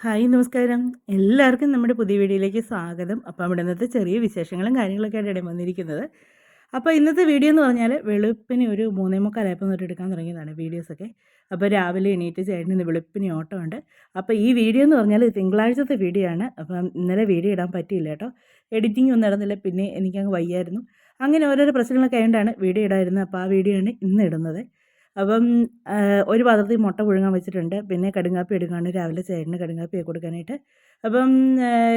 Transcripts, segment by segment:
Hi നമസ്കാരം. എല്ലാവർക്കും നമ്മുടെ പുതിയ വീഡിയോയിലേക്ക് സ്വാഗതം. അപ്പോൾ ഇവിടെ ഇന്നത്തെ ചെറിയ വിശേഷങ്ങളും കാര്യങ്ങളൊക്കെ ആയിട്ടാണ് വന്നിരിക്കുന്നത്. അപ്പോൾ ഇന്നത്തെ വീഡിയോ എന്ന് പറഞ്ഞാൽ വെളുപ്പിന് ഒരു 3:45 ആയപ്പോൾ തൊട്ട് എടുക്കാൻ തുടങ്ങിയതാണ് വീഡിയോസൊക്കെ. അപ്പോൾ രാവിലെ എണീറ്റ് ചേട്ടന് ഇന്ന് വെളുപ്പിന് ഓട്ടമുണ്ട്. അപ്പോൾ ഈ വീഡിയോ എന്ന് പറഞ്ഞാൽ തിങ്കളാഴ്ചത്തെ വീഡിയോ ആണ്. അപ്പം ഇന്നലെ വീഡിയോ ഇടാൻ പറ്റിയില്ല കേട്ടോ. എഡിറ്റിംഗ് ഒന്നും നടന്നില്ല. പിന്നെ എനിക്കങ്ങ് വയ്യായിരുന്നു. അങ്ങനെ ഓരോരോ പ്രശ്നങ്ങളൊക്കെ ആയതുകൊണ്ടാണ് വീഡിയോ ഇടാതിരുന്നത്. അപ്പോൾ ആ വീഡിയോ ആണ് ഇന്ന് ഇടുന്നത്. അപ്പം ഒരു പാത്രത്തിൽ മുട്ട പുഴുങ്ങാൻ വെച്ചിട്ടുണ്ട്. പിന്നെ കടുങ്കാപ്പി എടുക്കുകയാണ് രാവിലെ ചേട്ടന് കടുങ്കാപ്പിയൊക്കെ കൊടുക്കാനായിട്ട്. അപ്പം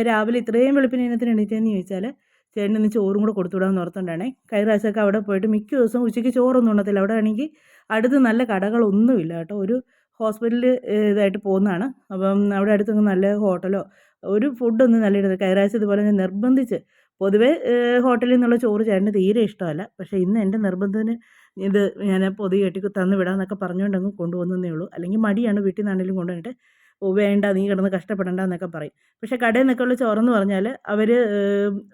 രാവിലെ ഇത്രയും വെളുപ്പിന് എന്നത്തിന് എണീറ്റതെന്ന് ചോദിച്ചാൽ ചേട്ടന് ഇന്ന് ചോറും കൂടെ കൊടുത്തു വിടാമെന്ന് ഓർത്തുകൊണ്ടാണേ. കഴിഞ്ഞ പ്രാവശ്യമൊക്കെ അവിടെ പോയിട്ട് മിക്ക ദിവസവും ഉച്ചയ്ക്ക് ചോറൊന്നും ഉണ്ണത്തില്ല. അവിടെ ആണെങ്കിൽ അടുത്ത് നല്ല കടകളൊന്നുമില്ല കേട്ടോ. ഒരു ഹോസ്പിറ്റലിൽ ഇതായിട്ട് പോകുന്നതാണ്. അപ്പം അവിടെ അടുത്തൊന്നും നല്ല ഹോട്ടലോ ഒരു ഫുഡൊന്നും നല്ല ഇടത് കഴിഞ്ഞ പ്രാവശ്യം ഇതുപോലെ ഞാൻ നിർബന്ധിച്ച് പൊതുവേ ഹോട്ടലിൽ നിന്നുള്ള ചോറ് ചേട്ടന് തീരെ ഇഷ്ടമല്ല. പക്ഷേ ഇന്ന് എൻ്റെ നിർബന്ധത്തിന് ഇത് ഞാൻ പൊതി കെട്ടി തന്നു വിടാമെന്നൊക്കെ പറഞ്ഞുകൊണ്ട് അങ്ങ് കൊണ്ടുവന്നേ ഉള്ളൂ. അല്ലെങ്കിൽ മടിയാണ് വീട്ടിൽ നിന്നാണെങ്കിലും കൊണ്ടുവന്നിട്ട് ഓ വേണ്ട നീ കിടന്ന് കഷ്ടപ്പെടണ്ട എന്നൊക്കെ പറയും. പക്ഷേ കടയിൽ നിന്നൊക്കെയുള്ള ചോറെന്ന് പറഞ്ഞാൽ അവർ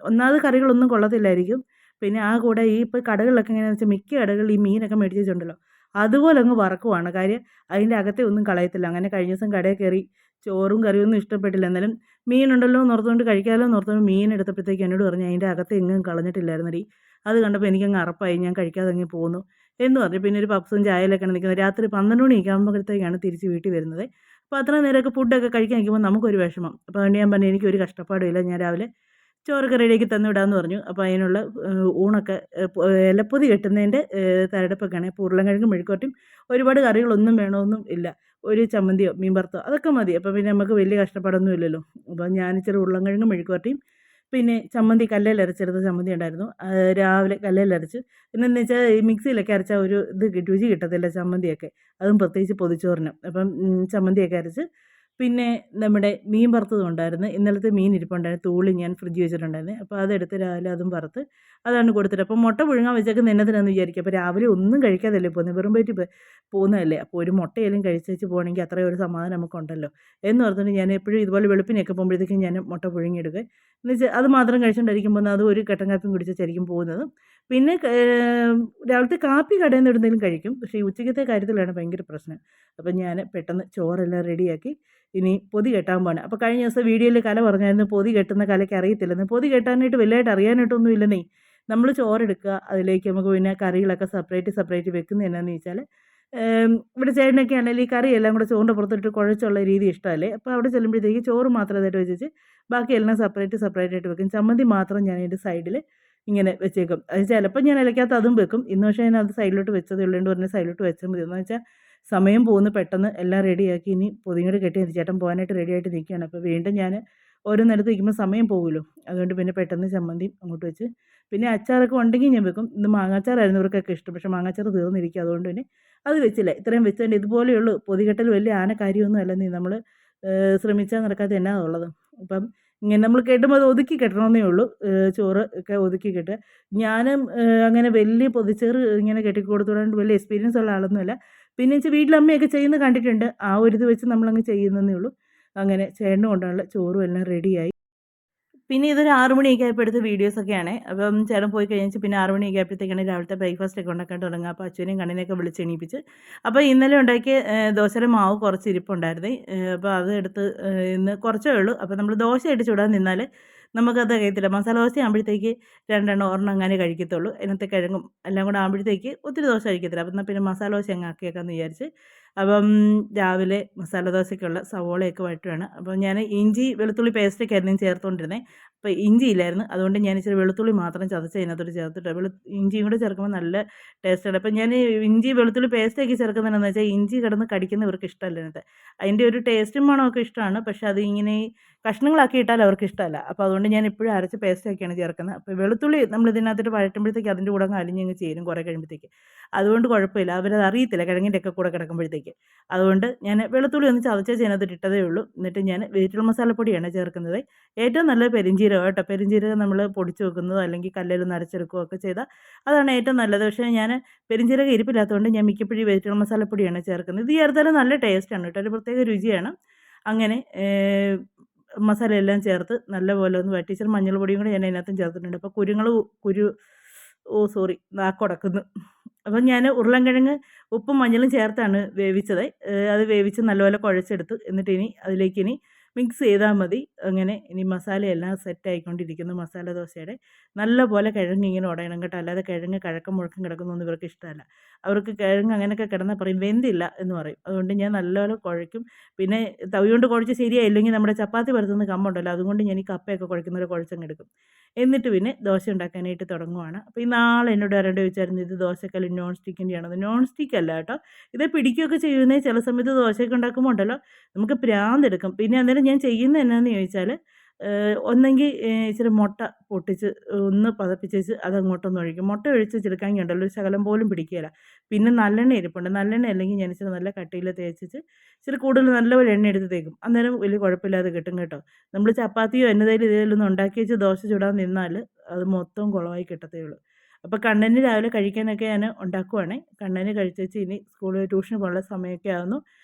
ഒന്നാമത് കറികളൊന്നും കൊള്ളത്തില്ലായിരിക്കും. പിന്നെ ആ കൂടെ ഈ ഇപ്പോൾ കടകളിലൊക്കെ എങ്ങനെയാണെന്ന് വെച്ചാൽ മിക്ക കടകളിൽ ഈ മീനൊക്കെ മേടിച്ച് വെച്ചിട്ടുണ്ടല്ലോ അതുപോലെ അങ്ങ് വറക്കുവാണ്. കാര്യം അതിൻ്റെ അകത്തെ ഒന്നും കളയത്തില്ല. അങ്ങനെ കഴിഞ്ഞ ദിവസം കടയിൽ കയറി ചോറും കറിയൊന്നും ഇഷ്ടപ്പെട്ടില്ല. എന്നാലും മീനുണ്ടല്ലോ എന്ന് ഓർത്തുകൊണ്ട് കഴിക്കാമല്ലോ എന്ന് ഓർത്തുകൊണ്ട് മീൻ എടുത്തപ്പോഴത്തേക്ക് എന്നോട് പറഞ്ഞു അതിൻ്റെ അകത്തെ എങ്ങും കളഞ്ഞിട്ടില്ലായിരുന്നെടി. അത് കണ്ടപ്പോൾ എനിക്കങ്ങ് അറപ്പായി. ഞാൻ കഴിക്കാതെ അങ്ങ് പോന്നു എന്ന് പറഞ്ഞു. പിന്നെ ഒരു പപ്സും ചായയിലൊക്കെയാണ് നിൽക്കുന്നത്. രാത്രി 12 മണിയൊക്കെ ആകുമ്പോഴത്തേക്കാണ് തിരിച്ച് വീട്ടിൽ വരുന്നത്. അപ്പോൾ അത്ര നേരമൊക്കെ ഫുഡൊക്കെ കഴിക്കാൻ നിൽക്കുമ്പോൾ നമുക്കൊരു വിഷമം. അപ്പോൾ അതുകൊണ്ട് ഞാൻ പറഞ്ഞു എനിക്കൊരു കഷ്ടപ്പാടും ഇല്ല, ഞാൻ രാവിലെ ചോറൊക്കെ റെഡിയാക്കി തന്നു വിടാമെന്ന് പറഞ്ഞു. അപ്പോൾ അതിനുള്ള ഊണൊക്കെ ഇലപ്പൊതി കെട്ടുന്നതിൻ്റെ തയ്യാറെടുപ്പൊക്കെയാണ്. ഇപ്പോൾ ഉരുളക്കിഴങ്ങും മെഴുക്കുവരട്ടിയും ഒരുപാട് കറികളൊന്നും വേണമെന്നും ഇല്ല. ഒരു ചമ്മന്തിയോ മീൻ വറുത്തോ അതൊക്കെ മതി. അപ്പോൾ പിന്നെ നമുക്ക് വലിയ കഷ്ടപ്പാടൊന്നും ഇല്ലല്ലോ. അപ്പോൾ ഞാൻ ഇച്ചിരി ഉരുളക്കിഴങ്ങും മെഴുക്കുവരട്ടിയും പിന്നെ ചമ്മന്തി കല്ലിൽ അരച്ചെടുത്ത ചമ്മന്തി ഉണ്ടായിരുന്നു. രാവിലെ കല്ലിൽ അരച്ച് പിന്നെന്ന് വെച്ചാൽ ഈ മിക്സിയിലൊക്കെ അരച്ചാൽ ഒരു രുചി കിട്ടത്തില്ല ചമ്മന്തിയൊക്കെ. അതും പ്രത്യേകിച്ച് പൊതിച്ചോറിന്. അപ്പം ചമ്മന്തിയൊക്കെ അരച്ച് പിന്നെ നമ്മുടെ മീൻ വറുത്തതും ഉണ്ടായിരുന്നു. ഇന്നലത്തെ മീൻ ഇരിപ്പുണ്ടായിരുന്നു. തൂളി ഞാൻ ഫ്രിഡ്ജിൽ വെച്ചിട്ടുണ്ടായിരുന്നേ. അപ്പോൾ അതെടുത്ത് രാവിലെ അതും വറുത്ത് അതാണ് കൊടുത്തിട്ട്. അപ്പോൾ മുട്ട പുഴുങ്ങാൻ വെച്ചേക്കുന്നത് എന്നതിനാന്ന് വിചാരിക്കും. അപ്പോൾ രാവിലെ ഒന്നും കഴിക്കാതല്ലേ പോകുന്നത്, വെറും വയറ്റിൽ പോകുന്നതല്ലേ. അപ്പോൾ ഒരു മുട്ടയെങ്കിലും കഴിച്ചേച്ച് പോകണമെങ്കിൽ അത്രയും ഒരു സമാധാനം നമുക്കുണ്ടല്ലോ എന്ന് ഓർത്തുകൊണ്ട് ഞാൻ എപ്പോഴും ഇതുപോലെ വെളുപ്പിനൊക്കെ പോകുമ്പോഴത്തേക്കും ഞാൻ മുട്ട പുഴുങ്ങിയെടുക്കുക. എന്ന് വെച്ചാൽ അത് മാത്രം കഴിച്ചുകൊണ്ടിരിക്കുമ്പോൾ അത് ഒരു കട്ടൻ കാപ്പിയും കുടിച്ചായിരിക്കും പോകുന്നത്. പിന്നെ രാവിലത്തെ കാപ്പി കടയിൽ നിന്ന് എവിടുന്നെങ്കിലും കഴിക്കും. പക്ഷേ ഈ ഉച്ചക്കത്തെ കാര്യത്തിലാണ് ഭയങ്കര പ്രശ്നം. അപ്പം ഞാൻ പെട്ടെന്ന് ചോറെല്ലാം റെഡിയാക്കി ഇനി പൊതി കെട്ടാൻ പോകണം. അപ്പോൾ കഴിഞ്ഞ ദിവസം വീഡിയോയിൽ കല പറഞ്ഞായിരുന്നു പൊതി കെട്ടുന്ന കലയ്ക്ക് അറിയത്തില്ലെന്ന്. പൊതി കെട്ടാനായിട്ട് വലുതായിട്ട് അറിയാനായിട്ടൊന്നും ഇല്ലെന്നേ. നമ്മൾ ചോറെടുക്കുക, അതിലേക്ക് നമുക്ക് പിന്നെ കറികളൊക്കെ സെപ്പറേറ്റ് വെക്കുന്നത് എന്നാന്ന് ചോദിച്ചാൽ ഇവിടെ ചേട്ടനൊക്കെ ആണെങ്കിൽ ഈ കറിയെല്ലാം കൂടെ ചോറിൻ്റെ പുറത്തിട്ട് കുഴച്ചുള്ള രീതി ഇഷ്ടമല്ലേ. അപ്പോൾ അവിടെ ചെല്ലുമ്പോഴത്തേക്ക് ചോറ് മാത്രം ഇതായിട്ട് വെച്ചിട്ട് ബാക്കിയെല്ലാം സെപ്പറേറ്റ് ആയിട്ട് വെക്കും. ചമ്മന്തി മാത്രം ഞാൻ അതിൻ്റെ സൈഡിൽ ഇങ്ങനെ വെച്ചേക്കും. അത് ചിലപ്പോൾ ഞാൻ ഇലക്കകത്ത് അതും വെക്കും. ഇന്ന് പക്ഷേ ഞാൻ അത് സൈഡിലോട്ട് വെച്ചതേ ഉള്ളതുകൊണ്ട് പറഞ്ഞ് സൈഡിലോട്ട് വെച്ചാൽ മതി. എന്ന് വെച്ചാൽ സമയം പോകുന്നു പെട്ടെന്ന് എല്ലാം റെഡിയാക്കി ഇനി പൊതിയും കൂടെ കെട്ടി ചേട്ടൻ പോകാനായിട്ട് റെഡിയായിട്ട് നിൽക്കുകയാണ്. അപ്പോൾ വീണ്ടും ഞാൻ ഓരോന്നിടത്ത് നിൽക്കുമ്പോൾ സമയം പോകുമല്ലോ. അതുകൊണ്ട് പിന്നെ പെട്ടെന്ന് ചമ്മന്തിയും അങ്ങോട്ട് വെച്ച് പിന്നെ അച്ചാറൊക്കെ ഉണ്ടെങ്കിൽ ഞാൻ വെക്കും. ഇന്ന് മാങ്ങാച്ചാറായിരുന്നു ഇവർക്കൊക്കെ ഇഷ്ടം. പക്ഷേ മാങ്ങാച്ചാറ് തീർന്നിരിക്കും. അതുകൊണ്ട് പിന്നെ അത് വെച്ചില്ല. ഇത്രയും വെച്ചതിൻ്റെ ഇതുപോലെയുള്ളൂ. പൊതികെട്ടൽ വലിയ കാര്യമൊന്നും അല്ലെന്നേ. നമ്മൾ ശ്രമിച്ചാൽ നടക്കാത്ത എന്നാ ഉള്ളത്. അപ്പം ഇങ്ങനെ നമ്മൾ കെട്ടുമ്പോൾ അത് ഒതുക്കി കെട്ടണമെന്നേ ഉള്ളൂ. ചോറ് ഒക്കെ ഒതുക്കി കെട്ടുക. ഞാനും അങ്ങനെ വലിയ പൊതിച്ചോറ് ഇങ്ങനെ കെട്ടിക്കൊടുത്തുകൊണ്ട് വലിയ എക്സ്പീരിയൻസ് ഉള്ള ആളൊന്നുമല്ല. പിന്നെ വെച്ചാൽ വീട്ടിലമ്മയൊക്കെ ചെയ്യുന്നത് കണ്ടിട്ടുണ്ട്. ആ ഒരു ഇത് വെച്ച് നമ്മളങ്ങ് ചെയ്യുന്നതേ ഉള്ളൂ. അങ്ങനെ ചേട്ടന് കൊണ്ടുള്ള ചോറും എല്ലാം റെഡിയായി. പിന്നെ ഇതൊരു 6 മണിയൊക്കെ ആയപ്പോൾ എടുത്ത വീഡിയോസൊക്കെയാണ്. അപ്പം ചേട്ടൻ പോയി കഴിഞ്ഞിട്ട് പിന്നെ 6 മണിയൊക്കെ ആയപ്പോഴത്തേക്കാണ് രാവിലത്തെ ബ്രേക്ക്ഫാസ്റ്റൊക്കെ ഉണ്ടാക്കാൻ തുടങ്ങുക. അപ്പോൾ അച്ഛനെയും കണ്ണിനെയൊക്കെ വിളിച്ചെണീപ്പിച്ച് അപ്പോൾ ഇന്നലെ ഉണ്ടാക്കിയ ദോശയുടെ മാവ് കുറച്ച് ഇരിപ്പുണ്ടായിരുന്നേ. അപ്പോൾ അത് എടുത്ത് ഇന്ന് കുറച്ചേ ഉള്ളൂ. അപ്പോൾ നമ്മൾ ദോശയായിട്ട് ചുടാൻ നിന്നാൽ നമുക്കത് കഴിയത്തില്ല. മസാല ദോശ ആകുമ്പോഴത്തേക്ക് രണ്ടെണ്ണം ഒരെണ്ണം അങ്ങനെ കഴിക്കത്തുള്ളൂ. അതിനകത്തെ കിഴങ്ങും എല്ലാം കൂടെ ആകുമ്പോഴത്തേക്ക് ഒത്തിരി ദോശ കഴിക്കത്തില്ല. അപ്പം എന്നാൽ പിന്നെ മസാല ദോശ അങ്ങ് ആക്കിയേക്കാമെന്ന് വിചാരിച്ച് അപ്പം രാവിലെ മസാല ദോശയ്ക്കുള്ള സവോളയൊക്കെ വഴറ്റുകയാണ്. അപ്പം ഞാൻ ഇഞ്ചി വെളുത്തുള്ളി പേസ്റ്റൊക്കെ ആയിരുന്നു ചേർത്തുകൊണ്ടിരുന്നത്. അപ്പോൾ ഇഞ്ചി ഇല്ലായിരുന്നു. അതുകൊണ്ട് ഞാൻ ഇച്ചിരി വെളുത്തുള്ളി മാത്രം ചതച്ച് അതിനകത്തോട്ട് ചേർത്തിട്ട് ഇഞ്ചിയും കൂടെ ചേർക്കുമ്പോൾ നല്ല ടേസ്റ്റാണ്. അപ്പം ഞാൻ ഇഞ്ചി വെളുത്തുള്ളി പേസ്റ്റൊക്കെ ചേർക്കുന്നതെന്ന് വെച്ചാൽ ഇഞ്ചി കിടന്ന് കടിക്കുന്നവർക്ക് ഇഷ്ടമല്ല അതിനകത്ത്. അതിൻ്റെ ഒരു ടേസ്റ്റും മണമൊക്കെ ഇഷ്ടമാണ്. പക്ഷേ അത് ഇങ്ങനെ കഷ്ണങ്ങളാക്കി ഇട്ടാൽ അവർക്ക് ഇഷ്ടമല്ല. അപ്പോൾ അതുകൊണ്ട് ഞാൻ ഇപ്പോഴും അരച്ച് പേസ്റ്റൊക്കെയാണ് ചേർക്കുന്നത്. അപ്പോൾ വെളുത്തുള്ളി നമ്മൾ ഇതിനകത്തിട്ട് വഴറ്റുമ്പോഴത്തേക്ക് അതിൻ്റെ കൂടെ അങ്ങ് അലിഞ്ഞങ്ങ് ചേരും കുറേ കഴിയുമ്പോഴത്തേക്ക്. അതുകൊണ്ട് കുഴപ്പമില്ല. അവരത് അറിയത്തില്ല കിഴങ്ങിൻ്റെ ഒക്കെ കൂടെ കിടക്കുമ്പോഴത്തേക്ക്. അതുകൊണ്ട് ഞാൻ വെളുത്തുള്ളി ഒന്ന് ചതച്ചേ അതിനകത്തിട്ട് ഇട്ടതേ ഉള്ളൂ. എന്നിട്ട് ഞാൻ വെജിറ്റബിൾ മസാലപ്പൊടിയാണ് ചേർക്കുന്നത്. ഏറ്റവും നല്ലത് പെരുംജീരകം കേട്ടോ. പെരുംജീരകം നമ്മൾ പൊടിച്ച് വെക്കുന്നതോ അല്ലെങ്കിൽ കല്ലിലൊന്ന് അരച്ചെടുക്കുകയോ ഒക്കെ ചെയ്താൽ അതാണ് ഏറ്റവും നല്ലത്. പക്ഷേ ഞാൻ പെരുംജീരകം ഇരിപ്പില്ലാത്തതുകൊണ്ട് ഞാൻ മിക്കപ്പോഴും വെജിറ്റബിൾ മസാലപ്പൊടിയാണ് ചേർക്കുന്നത്. ഇത് ചേർത്താലും നല്ല ടേസ്റ്റാണ് കേട്ടോ. ഒരു പ്രത്യേക രുചിയാണ്. അങ്ങനെ മസാലയെല്ലാം ചേർത്ത് നല്ലപോലെ ഒന്ന് വഴറ്റി ഇച്ചിരി മഞ്ഞൾ പൊടിയും കൂടെ ഞാൻ അതിനകത്തും ചേർത്തിട്ടുണ്ട്. അപ്പോൾ നാക്കുടക്കുന്നു. അപ്പം ഞാൻ ഉരുളൻകിഴങ്ങ് ഉപ്പും മഞ്ഞളും ചേർത്താണ് വേവിച്ചത്. അത് വേവിച്ച് നല്ലപോലെ കുഴച്ചെടുത്തു. എന്നിട്ട് അതിലേക്ക് മിക്സ് ചെയ്താൽ മതി. അങ്ങനെ ഇനി മസാലയെല്ലാം സെറ്റ് ആയിക്കൊണ്ടിരിക്കുന്നു മസാല ദോശയുടെ. നല്ല പോലെ കിഴങ്ങ് ഇങ്ങനെ ഉടയണം കേട്ടോ, അല്ലാതെ കിഴങ്ങ് കഴക്കം മുഴക്കം കിടക്കുന്നൊന്നും ഇവർക്ക് ഇഷ്ടമല്ല. അവർക്ക് കിഴങ്ങ് അങ്ങനെയൊക്കെ കിടന്നാൽ പറയും വെന്തില്ല എന്ന് പറയും. അതുകൊണ്ട് ഞാൻ നല്ലപോലെ കുഴയ്ക്കും. പിന്നെ തവി കൊണ്ട് കുഴച്ച് ശരിയായില്ലെങ്കിൽ നമ്മുടെ ചപ്പാത്തി പരത്തുന്ന കമ്പുണ്ടല്ലോ, അതുകൊണ്ട് ഞാൻ ഈ കപ്പയൊക്കെ കുഴയ്ക്കുന്നവരെ കുഴച്ചങ്ങ് എടുക്കും. എന്നിട്ട് പിന്നെ ദോശ ഉണ്ടാക്കാനായിട്ട് തുടങ്ങുവാണ്. അപ്പോൾ ഈ നാളെ എന്നോട് ആരോട് ചോദിച്ചായിരുന്നു ഇത് ദോശക്കല്ല് നോൺ സ്റ്റിക്കിൻ്റെ ആണോ? നോൺ സ്റ്റിക്ക് അല്ല കേട്ടോ, ഇത് പിടിക്കുകയൊക്കെ ചെയ്യുന്നത് ചില സമയത്ത് ദോശയൊക്കെ ഉണ്ടാക്കുമ്പോൾ ഉണ്ടല്ലോ നമുക്ക് ഭ്രാന്തെടുക്കും. പിന്നെ അന്നേരം ഞാൻ ചെയ്യുന്നത് എന്നാന്ന് ചോദിച്ചാൽ ഒന്നെങ്കിൽ ഇച്ചിരി മുട്ട പൊട്ടിച്ച് ഒന്ന് പതപ്പിച്ചേച്ച് അതങ്ങോട്ടൊന്ന് ഒഴിക്കും. മുട്ട ഒഴിച്ച് ചിലക്കാമെങ്കിൽ ഉണ്ടല്ലോ ഒരു ശകലം പോലും പിടിക്കുകയില്ല. പിന്നെ നല്ലെണ്ണ ഇരിപ്പുണ്ട്, നല്ലെണ്ണ അല്ലെങ്കിൽ ഞാൻ ഇച്ചിരി നല്ല കട്ടിയിൽ തേച്ചിട്ട് ഇച്ചിരി കൂടുതൽ നല്ലപോലെ എണ്ണ എടുത്ത് തേക്കും. അന്നേരം വലിയ കുഴപ്പമില്ലാതെ കിട്ടും കേട്ടോ. നമ്മൾ ചപ്പാത്തിയോ എന്നതേലും ഇതേലൊന്നും ഉണ്ടാക്കി വെച്ച് ദോശ ചുടാൻ നിന്നാൽ അത് മൊത്തം കുളമായി കിട്ടത്തേ ഉള്ളൂ. അപ്പോൾ കണ്ണന് രാവിലെ കഴിക്കാനൊക്കെ ഞാൻ ഉണ്ടാക്കുവാണേ. കണ്ണന് കഴിച്ചേച്ച് ഇനി സ്കൂളിൽ ട്യൂഷന് പോകാനുള്ള സമയമൊക്കെ ആകുന്നു.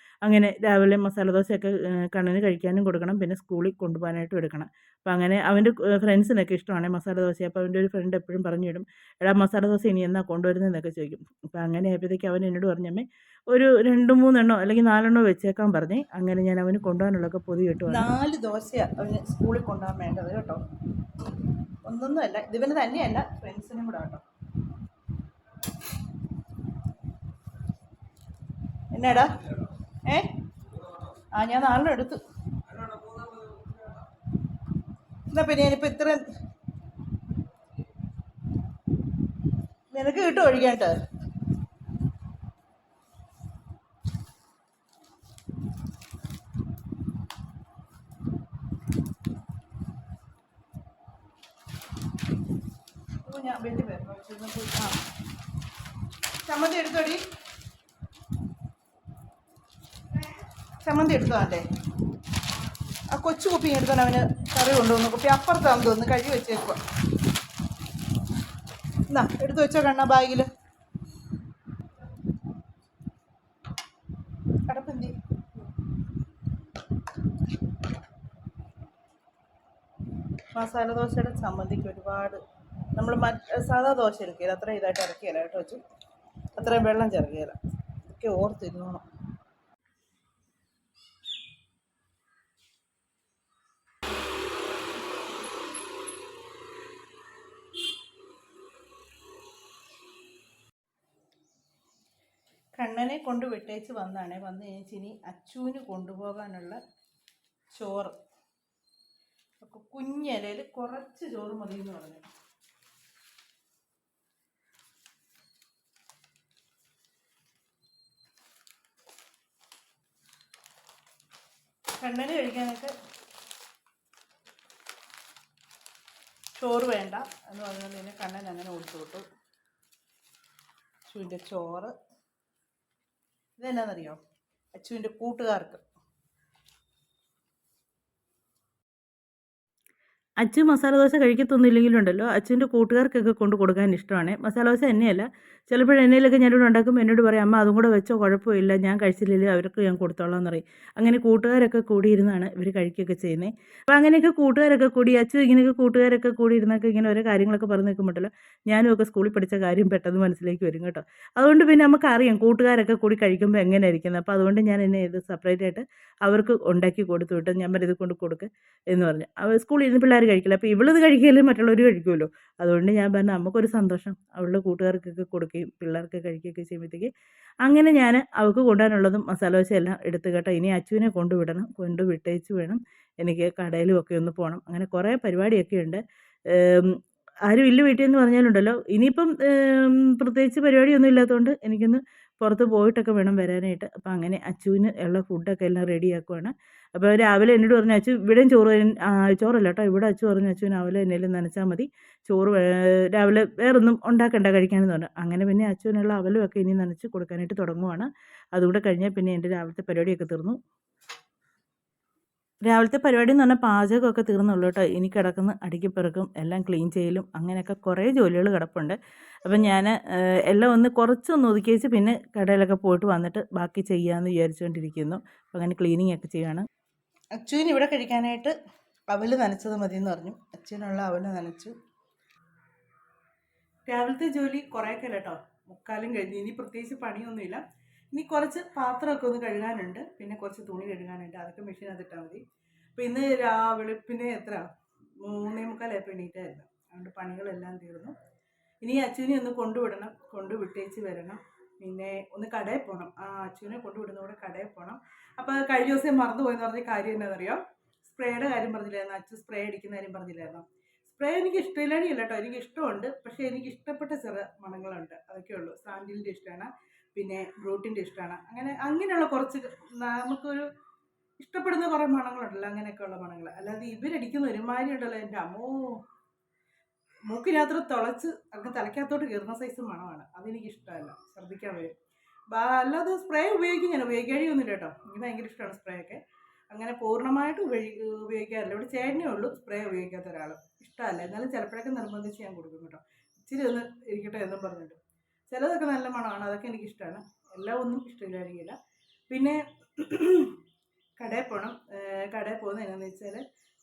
അങ്ങനെ രാവിലെ മസാല ദോശയൊക്കെ കണ്ണന് കഴിക്കാനും കൊടുക്കണം, പിന്നെ സ്കൂളിൽ കൊണ്ടുപോകാനായിട്ടും എടുക്കണം. അപ്പോൾ അങ്ങനെ അവൻ്റെ ഫ്രണ്ട്സിനൊക്കെ ഇഷ്ടമാണ് മസാല ദോശ. അപ്പോൾ അവൻ്റെ ഒരു ഫ്രണ്ട് എപ്പോഴും പറഞ്ഞു വിടും, എടാ മസാല ദോശ ഇനി എന്നാ കൊണ്ടുവരുന്നതെന്നൊക്കെ ചോദിക്കും. അപ്പോൾ അങ്ങനെ ആയപ്പോഴത്തേക്ക് അവൻ എന്നോട് പറഞ്ഞമ്മേ ഒരു 2-3 അല്ലെങ്കിൽ 4 വെച്ചേക്കാൻ പറഞ്ഞേ. അങ്ങനെ ഞാൻ അവന് കൊണ്ടുപോകാനുള്ളതൊക്കെ പൊതി കിട്ടും. 4 ദോശയാണ് അവന് സ്കൂളിൽ കൊണ്ടുപോകാൻ വേണ്ടത് കേട്ടോ. ഒന്നൊന്നുമല്ല, ഇതിവന് തന്നെയല്ല ഫ്രണ്ട്സിനും കൂടെ കേട്ടോ. എന്നാടാ ഞാൻ 4 എടുത്തു. എന്നാ പിന്നെ ഞാനിപ്പോൾ ഇത്ര നിനക്ക് കിട്ടും ഒഴിക്കാണ്ട്. ഞാൻ വലിയ ചമ്മന്തി എടുത്തോടി, ചമ്മന്തി എടുത്തോ. അല്ലേ ആ കൊച്ചു കുപ്പി എടുത്തോണ്ട് അവന് കറി കൊണ്ടുവന്നു. കുപ്പി അപ്പുറത്താന്ന് തോന്നുന്നു, കഴുകി വെച്ചേക്കുക. എന്നാ എടുത്ത് വെച്ചോ കണ്ണ ബാഗിൽ. കടപ്പന്തി മസാല ദോശയുടെ ചമ്മന്തിക്ക് ഒരുപാട് നമ്മൾ സാധാ ദോശ എടുക്കുകയില്ല, അത്ര ഇതായിട്ട് ഇറക്കിയല്ല കേട്ടോ വെച്ചു, അത്രയും വെള്ളം ചേർക്കുകയില്ല. ഒക്കെ ഓർത്തിരുന്നോണം. കണ്ണനെ കൊണ്ട് വിട്ടേച്ച് വന്ന് കഴിഞ്ഞിട്ട് ഇനി അച്ചുവിന് കൊണ്ടുപോകാനുള്ള ചോറ്, കുഞ്ഞിലയിൽ കുറച്ച് ചോറ് മതി എന്ന് പറഞ്ഞു. കണ്ണന് കഴിക്കാനൊക്കെ ചോറ് വേണ്ട എന്ന് പറഞ്ഞാൽ തന്നെ കണ്ണൻ അങ്ങനെ കൊടുത്തു വിട്ടു. അച്ചുവിൻ്റെ ചോറ് ഇതെന്നാണെന്നറിയോ, അച്ചുവിൻ്റെ കൂട്ടുകാർക്ക്. അച്ചു മസാല ദോശ കഴിക്കത്തൊന്നുമില്ലെങ്കിലുണ്ടല്ലോ അച്ചുവിൻ്റെ കൂട്ടുകാർക്കൊക്കെ കൊണ്ട് കൊടുക്കാൻ ഇഷ്ടമാണ്. മസാല ദോശ എന്നെയല്ല, ചിലപ്പോൾ എണ്ണയിലൊക്കെ ഞാനിവിടെ ഉണ്ടാക്കുമ്പോൾ എന്നോട് പറയും അമ്മ അതും കൂടെ വെച്ചോ കുഴപ്പമില്ല, ഞാൻ കഴിച്ചില്ലെങ്കിൽ അവർക്ക് ഞാൻ കൊടുത്തോളാം എന്ന് പറയും. അങ്ങനെ കൂട്ടുകാരൊക്കെ കൂടിയിരുന്നാണ് ഇവർ കഴിക്കുകയൊക്കെ ചെയ്യുന്നത്. അപ്പോൾ അങ്ങനെയൊക്കെ കൂട്ടുകാരൊക്കെ കൂടി അച്ചു ഇങ്ങനെയൊക്കെ കൂട്ടുകാരൊക്കെ കൂടി ഇരുന്നൊക്കെ ഇങ്ങനെ ഓരോ കാര്യങ്ങളൊക്കെ പറഞ്ഞ് നിൽക്കുമ്പോഴല്ലോ ഞാനും ഒക്കെ സ്കൂളിൽ പഠിച്ച കാര്യം പെട്ടെന്ന് മനസ്സിലേക്ക് വരും കേട്ടോ. അതുകൊണ്ട് പിന്നെ നമുക്കറിയാം കൂട്ടുകാരൊക്കെ കൂടി കഴിക്കുമ്പോൾ എങ്ങനെ ഇരിക്കുന്നത്. അപ്പോൾ അതുകൊണ്ട് ഞാൻ എന്നെ ഇത് സെപ്പറേറ്റ് ആയിട്ട് അവർക്ക് ഉണ്ടാക്കി കൊടുത്തു വിട്ട് ഞാൻ ഇത് കൊണ്ട് കൊടുക്കുക എന്ന് പറഞ്ഞു. അവർ സ്കൂളിൽ ഇരുന്ന് പിള്ളേർ കഴിക്കില്ല, അപ്പോൾ ഇവളിത് കഴിക്കുകയല്ലേ മറ്റുള്ളവർ കഴിക്കുമല്ലോ. അതുകൊണ്ട് ഞാൻ പറഞ്ഞു നമുക്കൊരു സന്തോഷം, അവളുടെ കൂട്ടുകാർക്കൊക്കെ കൊടുക്കുകയും പിള്ളേർക്ക് കഴിക്കുകയൊക്കെ ചെയ്യുമ്പോഴത്തേക്ക് അങ്ങനെ ഞാൻ അവൾക്ക് കൊണ്ടുപോകാനുള്ളതും മസാല ദോശ എല്ലാം എടുത്ത് കേട്ടോ. ഇനി അച്ചുവിനെ കൊണ്ടുവിടണം, കൊണ്ടുവിട്ടേച്ച് വേണം എനിക്ക് കടയിലും ഒക്കെ ഒന്ന് പോകണം. അങ്ങനെ കുറേ പരിപാടിയൊക്കെ ഉണ്ട്. ആരും ഇല്ല വീട്ടിൽ എന്ന് പറഞ്ഞാലുണ്ടല്ലോ, ഇനിയിപ്പം പ്രത്യേകിച്ച് പരിപാടിയൊന്നും ഇല്ലാത്തതുകൊണ്ട് എനിക്കൊന്ന് പുറത്ത് പോയിട്ടൊക്കെ വേണം വരാനായിട്ട്. അപ്പോൾ അങ്ങനെ അച്ചുവിന് ഉള്ള ഫുഡൊക്കെ എല്ലാം റെഡിയാക്കുവാണ്. അപ്പോൾ രാവിലെ എന്നോട് പറഞ്ഞു അച്ചു ഇവിടെയും ചോറല്ല കേട്ടോ, ഇവിടെ അച്ചു പറഞ്ഞു അച്ചുവിന് രാവിലെ എന്നേലും നനച്ചാൽ മതി, ചോറ് രാവിലെ വേറൊന്നും ഉണ്ടാക്കണ്ട കഴിക്കാനെന്ന് പറഞ്ഞു. അങ്ങനെ പിന്നെ അച്ചുവിനുള്ള അവലും ഒക്കെ ഇനി നനച്ച് കൊടുക്കാനായിട്ട് തുടങ്ങുവാണ്. അതുകൂടെ കഴിഞ്ഞാൽ പിന്നെ എൻ്റെ രാവിലത്തെ പരിപാടിയൊക്കെ തീർന്നു. രാവിലത്തെ പരിപാടി എന്ന് പറഞ്ഞാൽ പാചകമൊക്കെ തീർന്നുള്ളൂ കേട്ടോ. ഇനി കിടക്കുന്ന അടുക്കിപ്പെറുക്കും എല്ലാം ക്ലീൻ ചെയ്യലും അങ്ങനെയൊക്കെ കുറേ ജോലികൾ കിടപ്പുണ്ട്. അപ്പം ഞാൻ എല്ലാം ഒന്ന് കുറച്ചൊന്ന് ഒതുക്കി വെച്ച് പിന്നെ കടയിലൊക്കെ പോയിട്ട് വന്നിട്ട് ബാക്കി ചെയ്യാമെന്ന് വിചാരിച്ചുകൊണ്ടിരിക്കുന്നു. അപ്പം അങ്ങനെ ക്ലീനിങ് ഒക്കെ ചെയ്യുകയാണ്. അച്ചുവിന് ഇവിടെ കഴിക്കാനായിട്ട് അവൽ നനച്ചത് മതി എന്ന് പറഞ്ഞു. അച്ചുവിനുള്ള അവൽ നനച്ചു. രാവിലത്തെ ജോലി കുറേയൊക്കെ കേട്ടോ, മുക്കാലും കഴിഞ്ഞ്. ഇനി പ്രത്യേകിച്ച് പണിയൊന്നുമില്ല. ഇനി കുറച്ച് പാത്രമൊക്കെ ഒന്ന് കഴുകാനുണ്ട്, പിന്നെ കുറച്ച് തുണി കഴുകാനുണ്ട്, അതൊക്കെ മെഷീനകത്ത് ഇട്ടാൽ മതി. അപ്പോൾ ഇന്ന് വെളുപ്പിന് എത്ര 3:45 എണീറ്റായിരുന്നു. അതുകൊണ്ട് പണികളെല്ലാം തീർന്നു. ഇനി അച്ഛനെ ഒന്ന് കൊണ്ടുവിടണം, കൊണ്ടുവിട്ടേച്ച് വരണം. പിന്നെ ഒന്ന് കടയിൽ പോകണം. അച്ഛനെ കൊണ്ടുവിടുന്നതോടെ കടയിൽ പോകണം. അപ്പോൾ കഴിഞ്ഞ ദിവസം മറന്നുപോയെന്ന് പറഞ്ഞ കാര്യം എന്താണെന്നറിയോ? സ്പ്രേയുടെ കാര്യം പറഞ്ഞില്ലായിരുന്നു, അച്ഛൻ സ്പ്രേ അടിക്കുന്ന കാര്യം പറഞ്ഞില്ലായിരുന്നു. സ്പ്രേ എനിക്ക് ഇഷ്ടമില്ലാണ്ടില്ല കേട്ടോ, എനിക്ക് ഇഷ്ടമുണ്ട്. പക്ഷേ എനിക്ക് ഇഷ്ടപ്പെട്ട ചെറു മണങ്ങളുണ്ട്, അതൊക്കെ ഉള്ളൂ. സാൻഡിലിൻ്റെ ഇഷ്ടമാണ്, പിന്നെ ബ്രൂട്ടിൻ്റെ ഇഷ്ടമാണ്. അങ്ങനെയുള്ള കുറച്ച് നമുക്കൊരു ഇഷ്ടപ്പെടുന്ന കുറേ മണങ്ങളുണ്ടല്ലോ, അങ്ങനെയൊക്കെയുള്ള മണങ്ങൾ. അല്ലാതെ ഇവരടിക്കുന്ന ഒരുമാതിരി ഉണ്ടല്ലോ, എൻ്റെ അമ്മോ, മൂക്കിനകത്തോട് തുളച്ച് അങ്ങ് തലയ്ക്കകത്തോട്ട് കയറുന്ന സൈസ് മണമാണ്. അതെനിക്ക് ഇഷ്ടമല്ല, ഛർദ്ദിക്കാൻ വരും. അല്ലാതെ സ്പ്രേ ഉപയോഗിക്കും, ഞാൻ ഉപയോഗിക്കാഴിയൊന്നുമില്ല കേട്ടോ. എനിക്ക് ഭയങ്കര ഇഷ്ടമാണ് സ്പ്രേ ഒക്കെ. അങ്ങനെ പൂർണ്ണമായിട്ട് ഉപയോഗിക്കാറില്ല. ഇവിടെ ചേട്ടനേ ഉള്ളൂ സ്പ്രേ ഉപയോഗിക്കാത്ത ഒരാൾ. ഇഷ്ടമല്ല, എന്നാലും ചിലപ്പോഴൊക്കെ നിർബന്ധിച്ച് ഞാൻ കൊടുക്കും കേട്ടോ. ഇച്ചിരി ഒന്ന് ഇരിക്കട്ടെ എന്നും പറഞ്ഞിട്ട്. ചിലതൊക്കെ നല്ല മണമാണ്, അതൊക്കെ എനിക്കിഷ്ടമാണ്. എല്ലാം ഒന്നും ഇഷ്ടമില്ലായിരിക്കില്ല. പിന്നെ കടയിൽ പോകണം. കടയിൽ പോകുന്നത് എങ്ങനെയാണെന്ന് വെച്ചാൽ,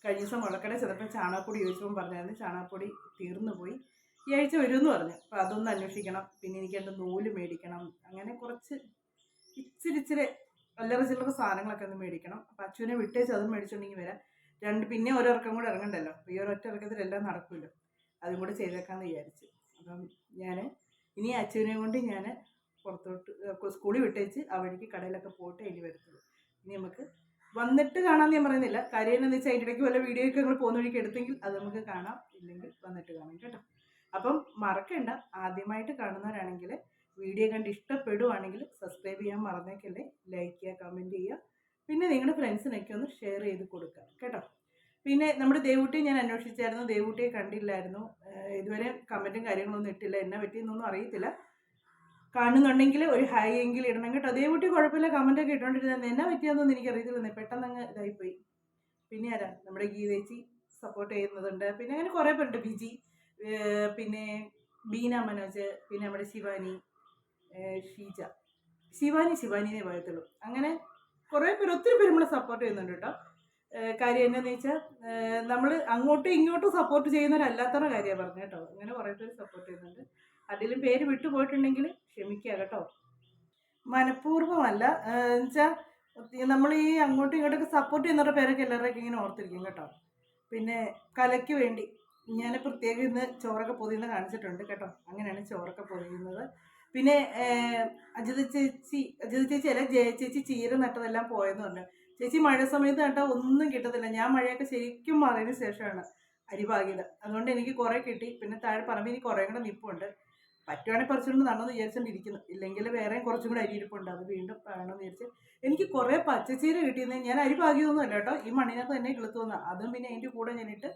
കഴിഞ്ഞ ദിവസം മുളക്കട ചെന്നപ്പോൾ ചാണകപ്പൊടി ചോദിച്ചപ്പോൾ പറഞ്ഞായിരുന്നു ചാണകപ്പൊടി തീർന്നു പോയി, ഈ ആഴ്ച വരുമെന്ന് പറഞ്ഞു. അപ്പോൾ അതൊന്ന് അന്വേഷിക്കണം. പിന്നെ എനിക്ക് എൻ്റെ നൂല് മേടിക്കണം. അങ്ങനെ കുറച്ച് ഇച്ചിരി അല്ലറ ചില്ലറ സാധനങ്ങളൊക്കെ ഒന്ന് മേടിക്കണം. അപ്പോൾ അച്ഛനെ വിട്ടേച്ച് അതും മേടിച്ചുകൊണ്ടെങ്കിൽ വരാം. പിന്നെ ഓരോർക്കം കൂടെ ഇറങ്ങണ്ടല്ലോ. അപ്പോൾ ഈ ഒരൊറ്റ ഇറക്കത്തിലെല്ലാം നടക്കുമല്ലോ, അതും കൂടെ ചെയ്തേക്കാമെന്ന് വിചാരിച്ചു. അപ്പം ഞാൻ ഇനി അച്ഛനെ കൊണ്ട് ഞാൻ പുറത്തോട്ട് സ്കൂളിൽ വിട്ടേച്ച് ആ വഴിക്ക് കടയിലൊക്കെ പോയിട്ട് ഇനി വരത്തുള്ളൂ. ഇനി നമുക്ക് വന്നിട്ട് കാണാമെന്ന് ഞാൻ പറയുന്നില്ല. കാര്യം എന്താണെന്ന് വെച്ചാൽ അതിൻ്റെ ഇടയ്ക്ക് വല്ല വീഡിയോ ഒക്കെ നമ്മൾ പോകുന്ന വഴിക്ക് എടുത്തെങ്കിൽ അത് നമുക്ക് കാണാം, ഇല്ലെങ്കിൽ വന്നിട്ട് കാണാം കേട്ടോ. അപ്പം മറക്കണ്ട, ആദ്യമായിട്ട് കാണുന്നവരാണെങ്കിൽ വീഡിയോ കണ്ട് ഇഷ്ടപ്പെടുവാണെങ്കിൽ സബ്സ്ക്രൈബ് ചെയ്യാൻ മറന്നേക്കല്ലേ. ലൈക്ക് ചെയ്യുക, കമൻറ്റ് ചെയ്യുക, പിന്നെ നിങ്ങളുടെ ഫ്രണ്ട്സിനൊക്കെ ഒന്ന് ഷെയർ ചെയ്ത് കൊടുക്കുക കേട്ടോ. പിന്നെ നമ്മുടെ ദേവൂട്ടിയെ ഞാൻ അന്വേഷിച്ചായിരുന്നു, ദേവൂട്ടിയെ കണ്ടില്ലായിരുന്നു. ഇതുവരെ കമൻറ്റും കാര്യങ്ങളൊന്നും ഇട്ടില്ല, എന്നെ പറ്റിയെന്നൊന്നും അറിയത്തില്ല. കാണുന്നുണ്ടെങ്കിൽ ഒരു ഹായ് എങ്കിലും ഇടണം കേട്ടോ. ദേവൂട്ടി കുഴപ്പമില്ല, കമൻറ്റൊക്കെ ഇട്ടുകൊണ്ടിരുന്നത്. എന്നാ പറ്റിയാന്നൊന്നും എനിക്കറിയത്തില്ലെന്നേ, പെട്ടെന്ന് അങ്ങ് ഇതായിപ്പോയി. പിന്നെ ആരാ, നമ്മുടെ ഗീതേച്ചി സപ്പോർട്ട് ചെയ്യുന്നതുണ്ട്. പിന്നെ അങ്ങനെ കുറേ പേരുണ്ട്, ബിജി, പിന്നെ ബീന മനോജ്, പിന്നെ നമ്മുടെ ശിവാനി, ഷീജ, ശിവാനിയെ പറയത്തുള്ളൂ. അങ്ങനെ കുറേ പേര്, ഒത്തിരി പേര് നമ്മളെ സപ്പോർട്ട് ചെയ്യുന്നുണ്ട് കേട്ടോ. കാര്യം എന്താണെന്ന് വെച്ചാൽ, നമ്മൾ അങ്ങോട്ടും ഇങ്ങോട്ടും സപ്പോർട്ട് ചെയ്യുന്നവരല്ലാത്തവരുടെ കാര്യമാണ് പറഞ്ഞത് കേട്ടോ. അങ്ങനെ കുറേ പേര് സപ്പോർട്ട് ചെയ്യുന്നുണ്ട്. അതിലും പേര് വിട്ടുപോയിട്ടുണ്ടെങ്കിൽ ക്ഷമിക്കുക കേട്ടോ. മനഃപൂർവ്വമല്ല, എന്നുവെച്ചാൽ നമ്മൾ ഈ അങ്ങോട്ടും ഇങ്ങോട്ടൊക്കെ സപ്പോർട്ട് ചെയ്യുന്നവരുടെ പേരൊക്കെ എല്ലാവരുടെയൊക്കെ ഇങ്ങനെ ഓർത്തിരിക്കും കേട്ടോ. പിന്നെ കലയ്ക്ക് വേണ്ടി ഞാൻ പ്രത്യേകം ഇന്ന് ചോറൊക്കെ പൊതിയുന്നത് കാണിച്ചിട്ടുണ്ട് കേട്ടോ. അങ്ങനെയാണ് ചോറൊക്കെ പൊതിയുന്നത്. പിന്നെ അജിത ചേച്ചി അല്ല, ജയ ചേച്ചി ചീര നട്ടതെല്ലാം പോയെന്ന് പറഞ്ഞു. ചേച്ചി മഴ സമയത്ത് നട്ടാൽ ഒന്നും കിട്ടത്തില്ല. ഞാൻ മഴയൊക്കെ ശരിക്കും മാറിയതിന് ശേഷമാണ് അരി പാകിയത്. അതുകൊണ്ട് എനിക്ക് കുറേ കിട്ടി. പിന്നെ താഴെ പറമ്പിൽ എനിക്ക് കുറേ കൂടെ നിൽപ്പുണ്ട്. പറ്റുവാണെങ്കിൽ കുറച്ചുകൂടി നടണമെന്ന് വിചാരിച്ചുകൊണ്ടിരിക്കുന്നു. ഇല്ലെങ്കിൽ വേറെ കുറച്ചും കൂടെ അരി ഇരിപ്പുണ്ട്, അത് വീണ്ടും വേണമെന്ന് വിചാരിച്ച്. എനിക്ക് കുറേ പച്ചച്ചീര കിട്ടിയെന്ന്. ഞാൻ അരി പാകിയൊന്നും അല്ല കേട്ടോ, ഈ മണ്ണിനകത്ത് തന്നെ കിളുത്തു വന്നാൽ. അതും പിന്നെ അതിൻ്റെ കൂടെ ഞാനിട്ട്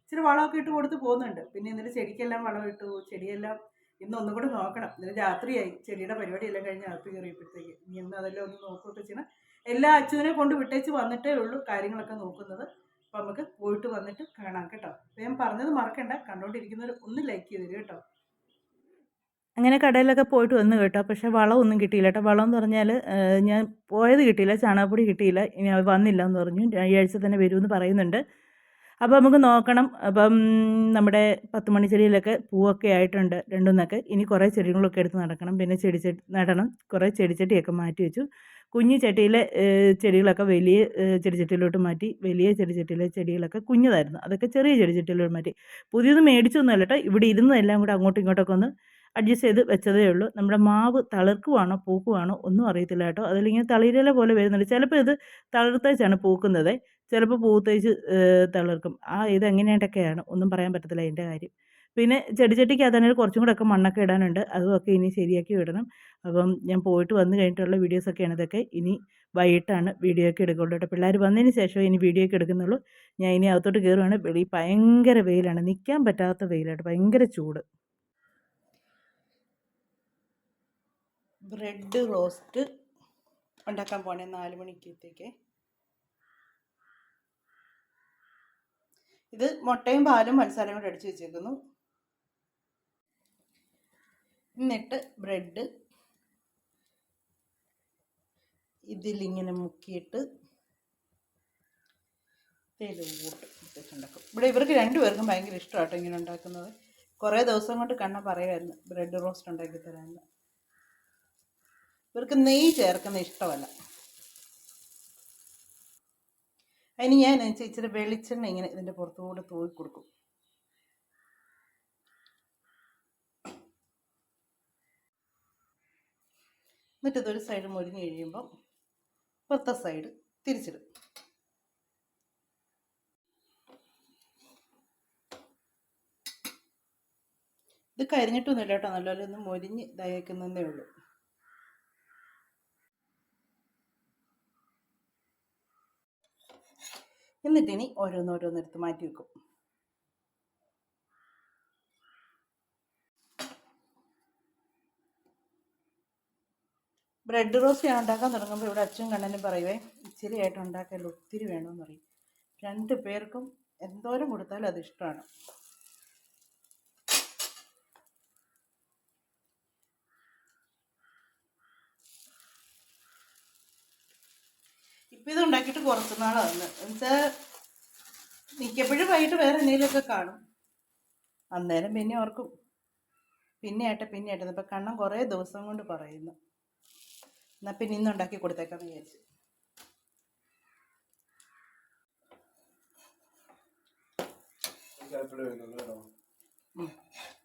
ഇച്ചിരി വളമൊക്കെ ഇട്ട് കൊടുത്ത് പോകുന്നുണ്ട്. പിന്നെ ഇന്നലെ ചെടിക്കെല്ലാം വളം ഇട്ടു. ചെടിയെല്ലാം ഇന്ന് ഒന്നും കൂടെ നോക്കണം. ഇന്നലെ രാത്രിയായി ചെടിയുടെ പരിപാടിയെല്ലാം കഴിഞ്ഞ് അകത്ത് കയറിയപ്പോഴത്തേക്ക്. ഇനി ഇന്ന് അതെല്ലാം ഒന്ന് നോക്കുകയൊക്കെ ചെയ്യണം. എല്ലാ അച്ഛനെ കൊണ്ട് വിട്ടേച്ച് വന്നിട്ടേ ഉള്ളൂ കാര്യങ്ങളൊക്കെ നോക്കുന്നത്. അപ്പോൾ നമുക്ക് പോയിട്ട് വന്നിട്ട് കാണാം കേട്ടോ. അപ്പോൾ ഞാൻ പറഞ്ഞത് മറക്കണ്ട, കണ്ടുകൊണ്ടിരിക്കുന്നവർ ഒന്ന് ലൈക്ക് ചെയ്ത് തരും കേട്ടോ. അങ്ങനെ കടയിലൊക്കെ പോയിട്ട് വന്നു കേട്ടോ. പക്ഷേ വളമൊന്നും കിട്ടിയില്ല കേട്ടോ. വളം എന്ന് പറഞ്ഞാൽ ഞാൻ പോയത് കിട്ടിയില്ല, ചാണകപ്പൊടി കിട്ടിയില്ല. ഇനി അത് വന്നില്ല എന്ന് പറഞ്ഞു. ഈ ആഴ്ച തന്നെ വരുമെന്ന് പറയുന്നുണ്ട്. അപ്പോൾ നമുക്ക് നോക്കണം. അപ്പം നമ്മുടെ 10 മണി ചെടിയിലൊക്കെ പൂവൊക്കെ ആയിട്ടുണ്ട്, രണ്ടുമൂന്നൊക്കെ. ഇനി കുറേ ചെടികളൊക്കെ എടുത്ത് നടക്കണം. പിന്നെ നടണം. കുറേ ചെടിച്ചട്ടിയൊക്കെ മാറ്റി വെച്ചു. കുഞ്ഞു ചട്ടിയിലെ ചെടികളൊക്കെ വലിയ ചെടിച്ചട്ടിയിലോട്ട് മാറ്റി. വലിയ ചെടിച്ചട്ടിയിലെ ചെടികളൊക്കെ കുഞ്ഞതായിരുന്നു, അതൊക്കെ ചെറിയ ചെടിച്ചട്ടിയിലോട്ട് മാറ്റി. പുതിയത് മേടിച്ചൊന്നുമല്ല കേട്ടോ, ഇവിടെ ഇരുന്നതെല്ലാം കൂടെ അങ്ങോട്ടും ഇങ്ങോട്ടൊക്കെ ഒന്ന് അഡ്ജസ്റ്റ് ചെയ്ത് വെച്ചതേ ഉള്ളൂ. നമ്മുടെ മാവ് തളിർക്കുവാണോ പൂക്കുവാണോ ഒന്നും അറിയത്തില്ല കേട്ടോ. അതിലിങ്ങനെ തളിരില പോലെ വരുന്നുണ്ട്. ചിലപ്പോൾ ഇത് തളിർത്തേച്ചാണ് പൂക്കുന്നത്, ചിലപ്പോൾ പൂത്തേച്ച് തളിർക്കും. ഇതെങ്ങനെയായിട്ടൊക്കെയാണ് ഒന്നും പറയാൻ പറ്റത്തില്ല അതിൻ്റെ കാര്യം. പിന്നെ ചെടിച്ചട്ടിക്ക് അതിനൊരു കുറച്ചും കൂടെ ഒക്കെ മണ്ണൊക്കെ ഇടാനുണ്ട്, അതുമൊക്കെ ഇനി ശരിയാക്കി വിടണം. അപ്പം ഞാൻ പോയിട്ട് വന്നു കഴിഞ്ഞിട്ടുള്ള വീഡിയോസൊക്കെയാണ് ഇതൊക്കെ. ഇനി വൈകിട്ടാണ് വീഡിയോ ഒക്കെ എടുക്കുള്ളൂ കേട്ടോ. പിള്ളേർ വന്നതിന് ശേഷം ഇനി വീഡിയോ ഒക്കെ എടുക്കുന്നുള്ളൂ. ഞാൻ ഇനി അകത്തോട്ട് കയറുവാണ്. വെളി ഭയങ്കര വെയിലാണ്, നിൽക്കാൻ പറ്റാത്ത വെയിലായിട്ട്, ഭയങ്കര ചൂട്. ബ്രെഡ് റോസ്റ്റ് ഉണ്ടാക്കാൻ പോണേ 4 മണിക്കത്തേക്ക്. ഇത് മുട്ടയും പാലും പഞ്ചസാരയും കൂടെ അടിച്ച് വെച്ചേക്കുന്നു. എന്നിട്ട് ബ്രെഡ് ഇതിലിങ്ങനെ മുക്കിയിട്ട് തേയിലൂട്ട് ഉണ്ടാക്കും. ഇവിടെ ഇവർക്ക് 2 പേർക്കും ഭയങ്കര ഇഷ്ടമാട്ടോ ഇങ്ങനെ ഉണ്ടാക്കുന്നത്. കുറേ ദിവസം കൊണ്ട് കണ്ണ പറയുമായിരുന്നു ബ്രെഡ് റോസ്റ്റ് ഉണ്ടാക്കി തരാമെന്ന്. ഇവർക്ക് നെയ്യ് ചേർക്കുന്ന ഇഷ്ടമല്ല. അതിന് ഞാൻ ഇച്ചിരി വെളിച്ചെണ്ണ ഇങ്ങനെ ഇതിൻ്റെ പുറത്തുകൂടെ തൂക്കി കൊടുക്കും. എന്നിട്ട് ഇതൊരു സൈഡ് മൊരിഞ്ഞ് കഴിയുമ്പം പുറത്തെ സൈഡ് തിരിച്ചിടും. ഇത് കരിഞ്ഞിട്ടൊന്നുമില്ല കേട്ടോ, നല്ലപോലെ ഒന്ന് മൊരിഞ്ഞ് ഇതാക്കുന്നതേ ഉള്ളൂ. എന്നിട്ടിനി ഓരോന്നോരോന്നെടുത്ത് മാറ്റി വെക്കും. ബ്രെഡ് റോസ്റ്റ് ഞാൻ ഉണ്ടാക്കാൻ തുടങ്ങുമ്പോൾ ഇവിടെ അച്ഛനും കണ്ണനും പറയുവേ, ഇച്ചിരി ആയിട്ട് ഉണ്ടാക്കല്ല, ഒത്തിരി വേണമെന്ന് പറയും. 2 പേർക്കും എന്തോരം കൊടുത്താലും അത് ഇഷ്ടമാണ്. ഇപ്പം ഇത് ഉണ്ടാക്കിയിട്ട് കുറച്ച് നാളാണ്. എന്നുവെച്ചാൽ മിക്കപ്പോഴും വൈകിട്ട് വേറെ എന്തെങ്കിലുമൊക്കെ കാണും. അന്നേരം പിന്നെ ഓർക്കും പിന്നെ ആട്ടെ ഇപ്പം കണ്ണൻ കുറേ ദിവസം കൊണ്ട് പറയുന്നു, എന്നാൽ പിന്നെ ഇന്നുണ്ടാക്കി കൊടുത്തേക്കാന്ന് വിചാരിച്ചു.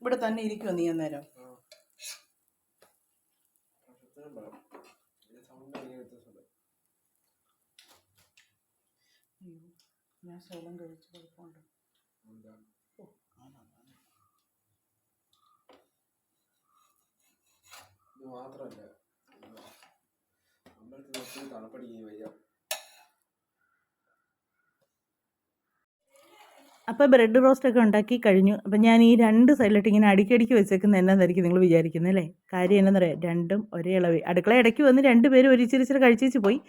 ഇവിടെ തന്നെ ഇരിക്കുമോ നീ അന്നേരം? ഞാൻ ശൈലം കഴിച്ച് കുഴപ്പമുണ്ട്. ഇത് മാത്രമല്ല, അമ്പലത്തിൽ ഒത്തിരി തണുപ്പടിക്കുകയും വയ്യ. അപ്പോൾ ബ്രെഡ് റോസ്റ്റൊക്കെ ഉണ്ടാക്കി കഴിഞ്ഞു. അപ്പം ഞാൻ ഈ 2 സൈഡിലിട്ട് ഇങ്ങനെ അടിക്കടിക്ക് വെച്ചേക്കുന്നത് എന്നാന്നായിരിക്കും നിങ്ങൾ വിചാരിക്കുന്നത് അല്ലേ? കാര്യം എന്നാന്നറിയാം, രണ്ടും ഒരേ അളവ്. അടുക്കള ഇടയ്ക്ക് വന്ന് 2 പേരും ഒരു ഇച്ചിരി കഴിച്ചേച്ച് പോയി.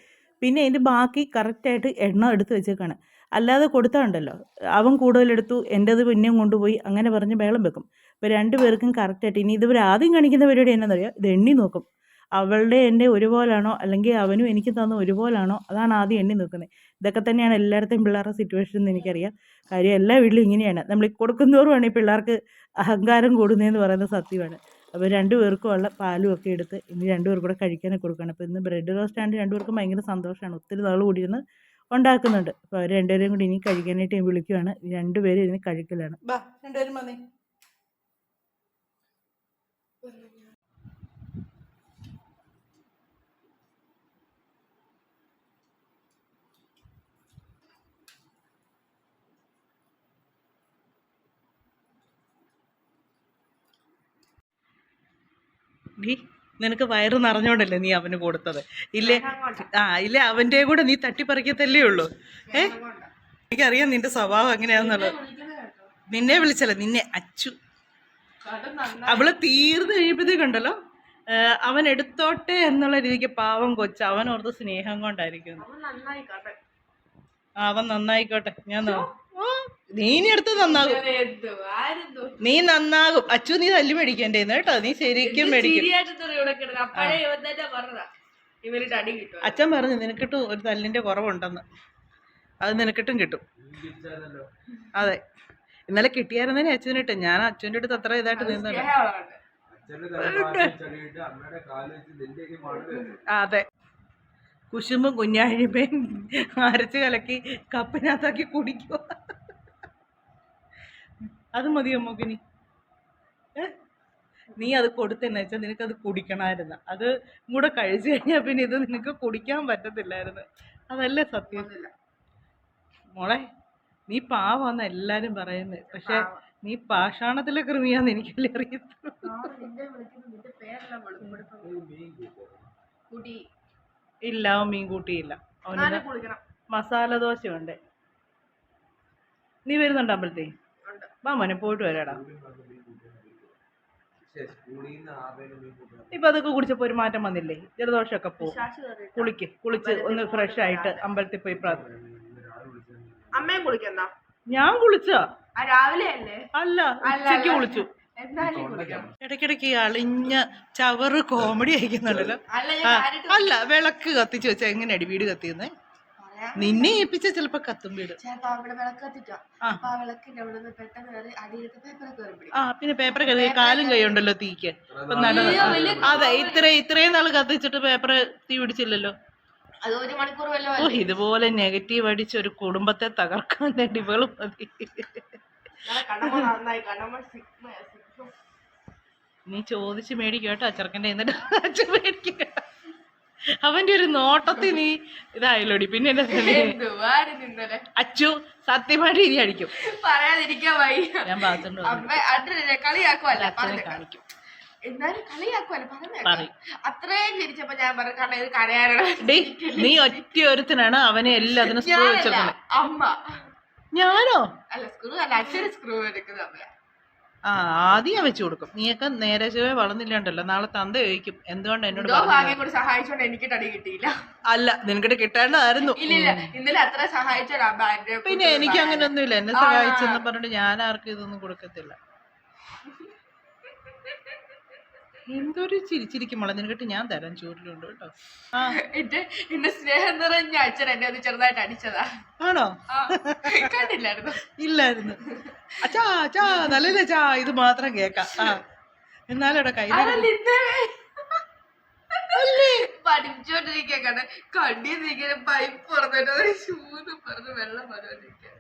പിന്നെ അതിൻ്റെ ബാക്കി കറക്റ്റായിട്ട് എണ്ണം എടുത്ത് വെച്ചേക്കാണ്. അല്ലാതെ കൊടുത്താൽ ഉണ്ടല്ലോ, അവൻ കൂടുതലെടുത്തു എൻ്റേത് പിന്നെയും കൊണ്ടുപോയി അങ്ങനെ പറഞ്ഞ് ബഹളം വെക്കും. അപ്പോൾ 2 പേർക്കും കറക്റ്റായിട്ട്. ഇനി ഇതുവരെ ആദ്യം കാണിക്കുന്ന പരിപാടി എന്നാന്നറിയാം, ഇത് എണ്ണി നോക്കും. അവളുടെ എൻ്റെ ഒരുപോലാണോ അല്ലെങ്കിൽ അവനും എനിക്ക് തന്ന ഒരുപോലാണോ, അതാണ് ആദ്യം എണ്ണി നോക്കുന്നത്. ഇതൊക്കെ തന്നെയാണ് എല്ലായിടത്തെയും പിള്ളേരുടെ സിറ്റുവേഷൻ എന്ന് എനിക്കറിയാം. കാര്യം എല്ലാ വീട്ടിലും ഇങ്ങനെയാണ്. നമ്മൾ ഈ കൊടുക്കുന്നതോറുമാണ് ഈ പിള്ളേർക്ക് അഹങ്കാരം കൂടുന്നതെന്ന് പറയുന്നത് സത്യമാണ്. അപ്പോൾ 2 പേർക്കും ഉള്ള പാലും ഒക്കെ എടുത്ത് ഇനി 2 പേർക്കും കൂടെ കഴിക്കാനൊക്കെ കൊടുക്കുകയാണ്. അപ്പോൾ ഇന്ന് ബ്രെഡ് റോസ്റ്റ് ആണ്ട് 2 പേർക്കും ഭയങ്കര സന്തോഷമാണ്. ഒത്തിരി നാൾ കൂടിയിരുന്ന് ഉണ്ടാക്കുന്നുണ്ട്. അപ്പോൾ അവർ 2 പേരെയും കൂടി ഇനി കഴിക്കാനായിട്ട് വിളിക്കുകയാണ്. 2 പേരും ഇതിന് കഴിക്കലാണ്. ബാ 2 പേരും വന്നേ. നീ നിനക്ക് വയറ് നിറഞ്ഞോണ്ടല്ലേ നീ അവന് കൊടുത്തത്? ഇല്ലേ ഇല്ലേ അവൻ്റെ കൂടെ നീ തട്ടിപ്പറിക്കത്തല്ലേ ഉള്ളൂ. എനിക്കറിയാം നിന്റെ സ്വഭാവം എങ്ങനെയാണെന്നുള്ളത്. നിന്നെ വിളിച്ചല്ല, നിന്നെ അച്ചു. അവള് തീർന്നു കഴിയുമ്പോഴത്തേക്കുണ്ടല്ലോ അവൻ എടുത്തോട്ടെ എന്നുള്ള രീതിക്ക് പാവം കൊച്ച, അവൻ ഓർത്ത് സ്നേഹം കൊണ്ടായിരിക്കും. അവൻ നന്നായിക്കോട്ടെ, ഞാൻ നീ ഇനി അടുത്ത് നന്നാകും, നീ നന്നാകും. അച്ചു നീ തല്ലി മേടിക്കണ്ടേ കേട്ടോ, നീ ശരിക്കും മേടിക്കും. അച്ഛൻ പറഞ്ഞു നിനക്കിട്ടും ഒരു തല്ലിന്റെ കുറവുണ്ടെന്ന്, അത് നിനക്കിട്ടും കിട്ടും. അതെ, ഇന്നലെ കിട്ടിയായിരുന്നേ അച്ഛനിട്ട്. ഞാൻ അച്ഛൻ്റെ അടുത്ത് അത്ര ഇതായിട്ട് നിന്നത്. അതെ, കുശുമ്പും കുഞ്ഞാഴിമയും അരച്ച് കലക്കി കപ്പിനകത്താക്കി കുടിക്കുക. അത് മതിയോ മോക്കിനി? നീ അത് കൊടുത്തെന്ന് വെച്ചാൽ നിനക്കത് കുടിക്കണമായിരുന്നു. അത് കൂടെ കഴിച്ചു കഴിഞ്ഞാൽ പിന്നെ ഇത് നിനക്ക് കുടിക്കാൻ പറ്റത്തില്ലായിരുന്നു. അതല്ലേ സത്യം മോളെ? നീ പാവാന്ന് എല്ലാരും പറയുന്നത്, പക്ഷെ നീ പാഷാണത്തിലെ കൃമിയാന്ന് എനിക്കല്ലേ അറിയത്തുള്ളൂ. ഇല്ല, അവൻ മീൻ കൂട്ടിയില്ല. അവന് മസാല ദോശയുണ്ട്. നീ വരുന്നുണ്ടോ അമ്പലത്തിൽ? വാ മോനെ, പോയിട്ട് വരാടാ. ഇപ്പൊ അതൊക്കെ കുടിച്ചപ്പോ ഒരു മാറ്റം വന്നില്ലേ? ജലദോഷമൊക്കെ പോകും. കുളിച്ച് ഒന്ന് ഫ്രഷ് ആയിട്ട് അമ്പലത്തിൽ പോയി അമ്മയും കുളിക്കണ്ട. ഞാൻ കുളിച്ചാ രാവിലെ അല്ല, ഉച്ചയ്ക്ക് കുളിച്ചു. ഇടയ്ക്കിടയ്ക്ക് അളിഞ്ഞ ചവറ് കോമഡി അയക്കുന്നുണ്ടല്ലോ. അല്ല, വിളക്ക് കത്തിച്ചു വെച്ചാ എങ്ങനെയാടി വീട് കത്തിയുന്നേ? നിന്നെ ഏൽപ്പിച്ച ചിലപ്പോ കത്തും വീട്. പിന്നെ പേപ്പർ കയറി കാലും കൈ ഉണ്ടല്ലോ തീക്ക്. അതെ, ഇത്രയും നാള് കത്തിച്ചിട്ട് പേപ്പർ തീ പിടിച്ചില്ലല്ലോ. അത് 1 മണിക്കൂർ വല്ലോ ഓ ഇതുപോലെ നെഗറ്റീവ് അടിച്ച് ഒരു കുടുംബത്തെ തകർക്കാൻ വേണ്ടി ഇവളും മതി. കണ്ണമ്മ നന്നായി, കണ്ണമ്മ സിഗ്മ. നീ ചോദിച്ച് മേടിക്കും കേട്ടോ ചെറുക്കൻ്റെ എന്നിട്ട് അച്ഛൻ മേടിക്കും കേട്ടോ. അവന്റെ ഒരു നോട്ടത്തിൽ നീ ഇതായല്ലോടി. പിന്നെ ഇന്നലെ അച്ചു സത്യമായിട്ട് ഇനി അടിക്കും. പറയാതിരിക്കാൻ വയ്യ. ഞാൻ പാത്തുണ്ട് കളിയാക്കുവല്ല കാണിക്കും. എന്നാലും കളിയാക്കുവല്ല പറയും. പറഞ്ഞു. അത്രയും ചിരിച്ചപ്പോ ഞാൻ പറഞ്ഞു കാരണം ഇത് കരയാനാണ്. നീ ഒറ്റ ഒരുത്തനാണ് അവനെ എല്ലാത്തിനും സ്ക്രൂ വെച്ചേക്കുന്നത്. അമ്മ ഞാനോ? അല്ല സ്ക്രൂ അല്ല, അച്ഛന് സ്ക്രൂ എടുക്കുന്നത്. ആ ആദ്യം വെച്ചു കൊടുക്കും. നീയൊക്കെ നേരെ ചൊവ്വേ വളർന്നില്ലാണ്ടല്ലോ. നാളെ തന്ത ചോദിക്കും എന്തുകൊണ്ട് എന്നോട് ഭാഗ്യം കൂടി സഹായിച്ചോണ്ട് എനിക്ക് അടി കിട്ടിയില്ല. അല്ല നിനക്കിട്ട് കിട്ടേണ്ടതായിരുന്നു. ഇല്ല ഇന്നലെ അത്ര സഹായിച്ചോടാ. പിന്നെ എനിക്ക് അങ്ങനെ ഒന്നുമില്ല. എന്നെ സഹായിച്ചെന്ന് പറഞ്ഞിട്ട് ഞാൻ ആർക്കും ഇതൊന്നും കൊടുക്കത്തില്ല. എന്തൊരു ചിരിച്ചിരിക്കും മോളെ. നിനക്കിട്ട് ഞാൻ തരാം ചൂരിലുണ്ട് കേട്ടോ. എന്റെ സ്നേഹം നിറഞ്ഞ അച്ഛൻ എന്നെ ഒന്ന് ചെറുതായിട്ട് അടിച്ചതാ. ആണോ? കണ്ടില്ലായിരുന്നു? ഇല്ലായിരുന്നു. അച്ഛാ അച്ഛാ നല്ല ചാ ഇത് മാത്രം കേക്കാം. എന്നാലും കൈ പഠിച്ചോണ്ടിരിക്കാൻ കണ്ണിന്നിങ്ങനെ പൈപ്പ് പറഞ്ഞിട്ട് ഷൂന്ന് പറഞ്ഞ് വെള്ളം പറഞ്ഞോണ്ടിരിക്കാൻ.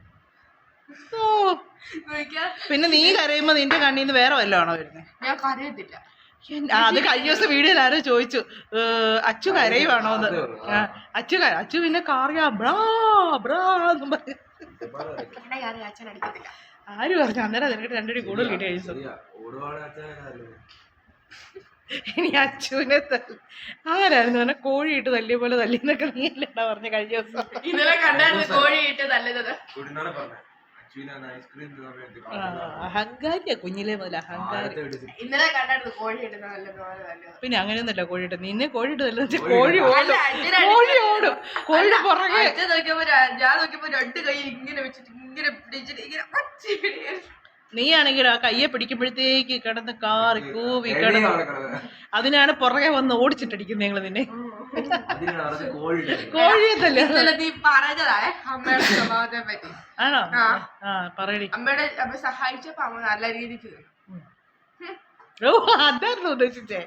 പിന്നെ നീ കരയുമ്പോ നിന്റെ കണ്ണീന്ന് വേറെ വല്ലതും ആണോ വരുന്നത്? ഞാൻ കരയത്തില്ല. അത് കഴിഞ്ഞ ദിവസം വീഡിയോയിൽ ആരോ ചോദിച്ചു അച്ചു കരയുവാണോന്ന്. അച്ചു പിന്നെ കാറിയാ ബ്രാ ബ്രാ എന്നും പറഞ്ഞു. ആര് പറഞ്ഞു? അന്നേരം നിനക്ക് രണ്ടടി കൂടുതൽ കിട്ടിയ ദിവസം. ഇനി അച്ചുവിനെ ആരായിരുന്നു പറഞ്ഞ കോഴിയിട്ട് തല്ലിയ പോലെ തല്ലിന്നൊക്കെ നീ അല്ലേടാ പറഞ്ഞ കഴിഞ്ഞ ദിവസം. ഇന്നലെ കണ്ടായിരുന്നു കോഴിയിട്ട് തല്ലുന്നത്. അഹങ്കാരിയാ കുഞ്ഞിലേ മുതൽ അഹങ്കാരി. ഇന്നലെ കണ്ടായിരുന്നു കോഴിയിട്ട് നല്ലത്. പിന്നെ അങ്ങനെയൊന്നുമല്ല കോഴിയിട്ട്. നിന്നെ കോഴിയിട്ട് നല്ലത് കോഴി ഓടും. കോഴി ഓടും കോഴിയുടെ പുറകെ. ഞാൻ നോക്കിയപ്പോ 2 കൈ ഇങ്ങനെ വെച്ചിട്ട് ഇങ്ങനെ പിടിച്ചിട്ട് ഇങ്ങനെ. നീ ആണെങ്കിൽ ആ കയ്യെ പിടിക്കുമ്പോഴത്തേക്ക് കിടന്ന് കാറി കൂവി കിടന്നു. അതിനാണ് പുറകെ വന്ന് ഓടിച്ചിട്ടടിക്കുന്നത് ഞങ്ങള് നിന്നെ. കോഴിയതല്ലേ നീ പറഞ്ഞതാ അമ്മയുടെ സ്വഭാവത്തെ പറ്റി. ആണോ? ആ പറയടി. അമ്മയുടെ അമ്മ സഹായിച്ചപ്പോ അമ്മ നല്ല രീതിക്ക്. ഓ അതായിരുന്നു ഉദ്ദേശിച്ചേ.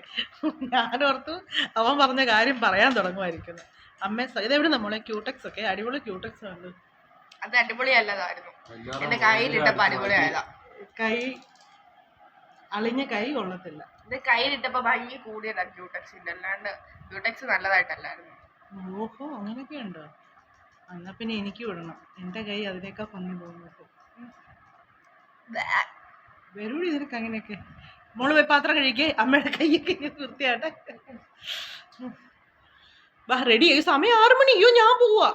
ഞാനോർത്തു അവൻ പറഞ്ഞ കാര്യം പറയാൻ തുടങ്ങുമായിരിക്കുന്നു. അമ്മ ഇതെവിടെ നമ്മളെ ക്യൂടെക്സ് ഒക്കെ അടിപൊളി ക്യൂടെക്സ് ഉണ്ട്. അത് അടിപൊളിയല്ലതായിരുന്നു. എന്റെ കയ്യിലിട്ടപ്പോ അടിപൊളിയായതാ. കൈ അളിഞ്ഞ കൈ കൊള്ളത്തില്ല. ഇത് കയ്യിലിട്ടപ്പോ ഭംഗി കൂടിയതാ ക്യൂടെക്സിന്റെ. അല്ലാണ്ട് ക്യൂടെക്സ് നല്ലതായിട്ടല്ലായിരുന്നു. ഓഹോ അങ്ങനെയൊക്കെ ഉണ്ടോ? എന്നാ പിന്നെ എനിക്ക് വിടണം. എന്റെ കൈ അതിനേക്കാൾ ഭംഗി തോന്നുന്നു. വരൂടി നിനക്ക് അങ്ങനെയൊക്കെ. മോള് പോയി പാത്രം കഴിക്കേ. അമ്മയുടെ കൈയൊക്കെ വൃത്തിയാട്ടെ. റെഡി ആയി. സമയം 6 മണി. അയ്യോ ഞാൻ പോവാ.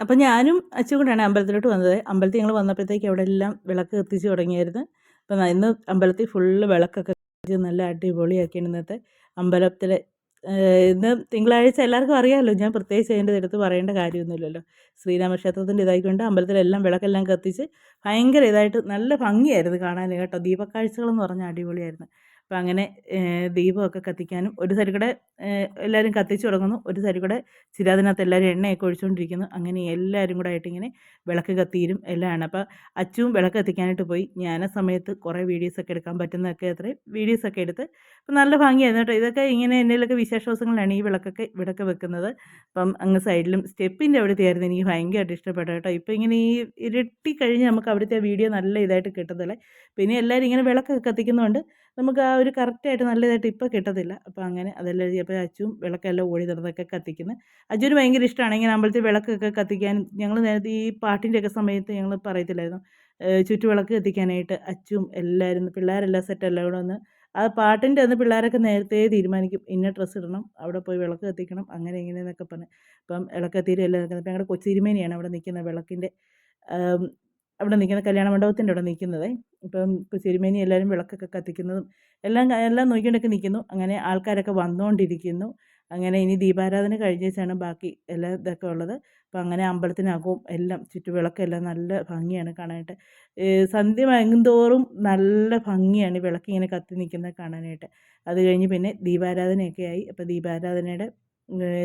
അപ്പം ഞാനും അച്ഛൻ കൊണ്ടാണ് അമ്പലത്തിലോട്ട് വന്നത്. അമ്പലത്തിൽ ഞങ്ങൾ വന്നപ്പോഴത്തേക്ക് അവിടെ എല്ലാം വിളക്ക് കത്തിച്ച് തുടങ്ങിയായിരുന്നു. അപ്പം ഇന്ന് അമ്പലത്തിൽ ഫുള്ള് വിളക്കൊക്കെ കത്തിച്ച് നല്ല അടിപൊളിയാക്കിയാണ് ഇന്നത്തെ അമ്പലത്തിൽ. ഇന്ന് തിങ്കളാഴ്ച എല്ലാവർക്കും അറിയാമല്ലോ. ഞാൻ പ്രത്യേകിച്ച് അതിൻ്റെ എടുത്ത് പറയേണ്ട കാര്യമൊന്നുമില്ലല്ലോ. ശ്രീരാമക്ഷേത്രത്തിൻ്റെ ഇതായിക്കൊണ്ട് അമ്പലത്തിലെല്ലാം വിളക്കെല്ലാം കത്തിച്ച് ഭയങ്കര ഇതായിട്ട് നല്ല ഭംഗിയായിരുന്നു കാണാൻ കേട്ടോ. ദീപക്കാഴ്ചകളെന്ന് പറഞ്ഞാൽ അടിപൊളിയായിരുന്നു. അപ്പം അങ്ങനെ ദീപമൊക്കെ കത്തിക്കാനും ഒരു സൈഡിൽ കൂടെ എല്ലാവരും കത്തിച്ചു തുടങ്ങുന്നു. ഒരു സൈഡിൽ കൂടെ ചിരാതിനകത്ത് എല്ലാവരും എണ്ണയൊക്കെ ഒഴിച്ചുകൊണ്ടിരിക്കുന്നു. അങ്ങനെ എല്ലാവരും കൂടെ ആയിട്ട് ഇങ്ങനെ വിളക്ക് കത്തിയിരും എല്ലാമാണ്. അപ്പോൾ അച്ചുവും വിളക്ക് കത്തിക്കാനായിട്ട് പോയി. ഞാൻ ആ സമയത്ത് കുറേ വീഡിയോസൊക്കെ എടുക്കാൻ പറ്റുന്നതൊക്കെ അത്രയും വീഡിയോസൊക്കെ എടുത്ത് അപ്പം നല്ല ഭംഗിയായിരുന്നു കേട്ടോ. ഇതൊക്കെ ഇങ്ങനെ എന്തെങ്കിലുമൊക്കെ വിശേഷ ദിവസങ്ങളിലാണ് ഈ വിളക്കൊക്കെ ഇവിടെയൊക്കെ വെക്കുന്നത്. അപ്പം അങ്ങ് സൈഡിലും സ്റ്റെപ്പിൻ്റെ അവിടുത്തെ ആയിരുന്നു എനിക്ക് ഭയങ്കരമായിട്ട് ഇഷ്ടപ്പെട്ടു കേട്ടോ. ഇപ്പം ഇങ്ങനെ ഈ ഇരട്ടി കഴിഞ്ഞ് നമുക്ക് അവിടുത്തെ വീഡിയോ നല്ല ഇതായിട്ട് കിട്ടത്തില്ല. പിന്നെ എല്ലാവരും ഇങ്ങനെ വിളക്കൊക്കെ കത്തിക്കുന്നതുകൊണ്ട് നമുക്ക് ആ ഒരു കറക്റ്റായിട്ട് നല്ല ഇതായിട്ട് ഇപ്പോൾ കിട്ടത്തില്ല. അപ്പോൾ അങ്ങനെ അതെല്ലാം അപ്പോൾ അച്ചുവും വിളക്കെല്ലാം ഓടി നടന്നൊക്കെ കത്തിക്കുന്നത്. അച്ഛന് ഭയങ്കര ഇഷ്ടമാണ് ഇങ്ങനെ അമ്പലത്തിൽ വിളക്കൊക്കെ കത്തിക്കാനും. ഞങ്ങൾ നേരത്തെ ഈ പാട്ടിൻ്റെയൊക്കെ സമയത്ത് ഞങ്ങൾ പറയത്തില്ലായിരുന്നു ചുറ്റുവിളക്ക് കത്തിക്കാനായിട്ട്. അച്ചുവും എല്ലാവരും പിള്ളേരെല്ലാം സെറ്റെല്ലാം കൂടെ വന്ന് ആ പാട്ടിൻ്റെ അന്ന് പിള്ളേരൊക്കെ നേരത്തെ തീരുമാനിക്കും ഇന്ന ഡ്രസ്സ് ഇടണം, അവിടെ പോയി വിളക്ക് കത്തിക്കണം, അങ്ങനെ ഇങ്ങനെയെന്നൊക്കെ പറഞ്ഞ്. അപ്പം വിളക്കത്തിരി എല്ലാം നിൽക്കുന്നത്. അപ്പം ഞങ്ങളുടെ കൊച്ചിരുമേനിയാണ് അവിടെ നിൽക്കുന്നത് വിളക്കിൻ്റെ അവിടെ നിൽക്കുന്ന കല്യാണ മണ്ഡപത്തിൻ്റെ അവിടെ നിൽക്കുന്നത്. ഇപ്പം കൊച്ചിരുമേനി എല്ലാവരും വിളക്കൊക്കെ കത്തിക്കുന്നതും എല്ലാം നോക്കിക്കൊണ്ടൊക്കെ നിൽക്കുന്നു. അങ്ങനെ ആൾക്കാരൊക്കെ വന്നുകൊണ്ടിരിക്കുന്നു. അങ്ങനെ ഇനി ദീപാരാധന കഴിഞ്ഞ വെച്ചാണ് ബാക്കി എല്ലാം ഇതൊക്കെ ഉള്ളത്. അപ്പം അങ്ങനെ അമ്പലത്തിനകവും എല്ലാം ചുറ്റുവിളക്കെല്ലാം നല്ല ഭംഗിയാണ് കാണാനായിട്ട്. സന്ധ്യ മയങ്ങുന്തോറും നല്ല ഭംഗിയാണ് ഈ വിളക്കിങ്ങനെ കത്തി നിൽക്കുന്നത് കാണാനായിട്ട്. അത് കഴിഞ്ഞ് പിന്നെ ദീപാരാധനയൊക്കെ ആയി. അപ്പോൾ ദീപാരാധനയുടെ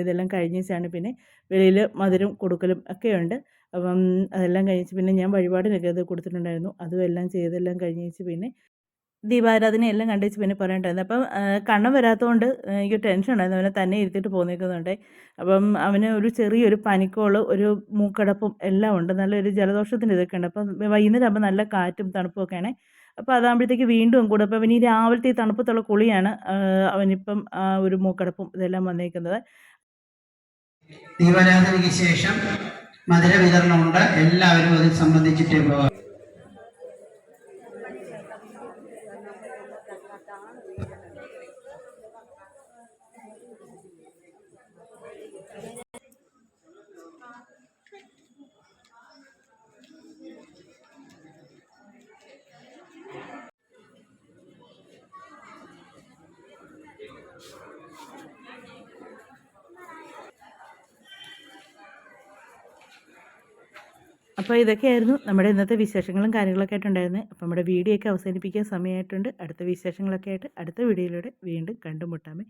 ഇതെല്ലാം കഴിഞ്ഞ വെച്ചാണ് പിന്നെ വെളിയിൽ മധുരം കൊടുക്കലും ഒക്കെയുണ്ട്. അപ്പം അതെല്ലാം കഴിച്ച് പിന്നെ ഞാൻ വഴിപാടിനൊക്കെ അത് കൊടുത്തിട്ടുണ്ടായിരുന്നു. അതും എല്ലാം ചെയ്തെല്ലാം കഴിഞ്ഞ് വെച്ച് പിന്നെ ദീപാരാധനയെല്ലാം കണ്ടേച്ച് പിന്നെ പറയണ്ടായിരുന്നു. അപ്പം കണ്ണൻ വരാത്തതുകൊണ്ട് എനിക്ക് ടെൻഷൻ ഉണ്ടായിരുന്നു. അവനെ തന്നെ ഇരുത്തിയിട്ട് പോന്നേക്കുന്നുണ്ട്. അപ്പം അവന് ഒരു ചെറിയൊരു പനിക്കോള്, ഒരു മൂക്കടപ്പും എല്ലാം ഉണ്ട്. നല്ലൊരു ജലദോഷത്തിൻ്റെ ഇതൊക്കെ ഉണ്ട്. അപ്പം വൈകുന്നേരം ആകുമ്പോൾ നല്ല കാറ്റും തണുപ്പും ഒക്കെയാണേ. അപ്പോൾ അതാകുമ്പോഴത്തേക്ക് വീണ്ടും കൂടും. അപ്പോൾ അവന് ഈ രാവിലത്തെ ഈ തണുപ്പത്തുള്ള കുളിയാണ് അവനിപ്പം ഒരു മൂക്കടപ്പും ഇതെല്ലാം വന്നേക്കുന്നത്. ദീപാരാധനയ്ക്ക് ശേഷം മധുര വിതരണമുണ്ട്. എല്ലാവരും അതിൽ സംബന്ധിച്ചിട്ടേ പോകാം. അപ്പോൾ ഇതൊക്കെയായിരുന്നു നമ്മുടെ ഇന്നത്തെ വിശേഷങ്ങളും കാര്യങ്ങളൊക്കെ ആയിട്ടുണ്ടായിരുന്നത്. അപ്പോൾ നമ്മുടെ വീഡിയോ ഒക്കെ അവസാനിപ്പിക്കാൻ സമയമായിട്ടുണ്ട്. അടുത്ത വിശേഷങ്ങളൊക്കെ ആയിട്ട് അടുത്ത വീഡിയോയിലൂടെ വീണ്ടും കണ്ടുമുട്ടാമേ.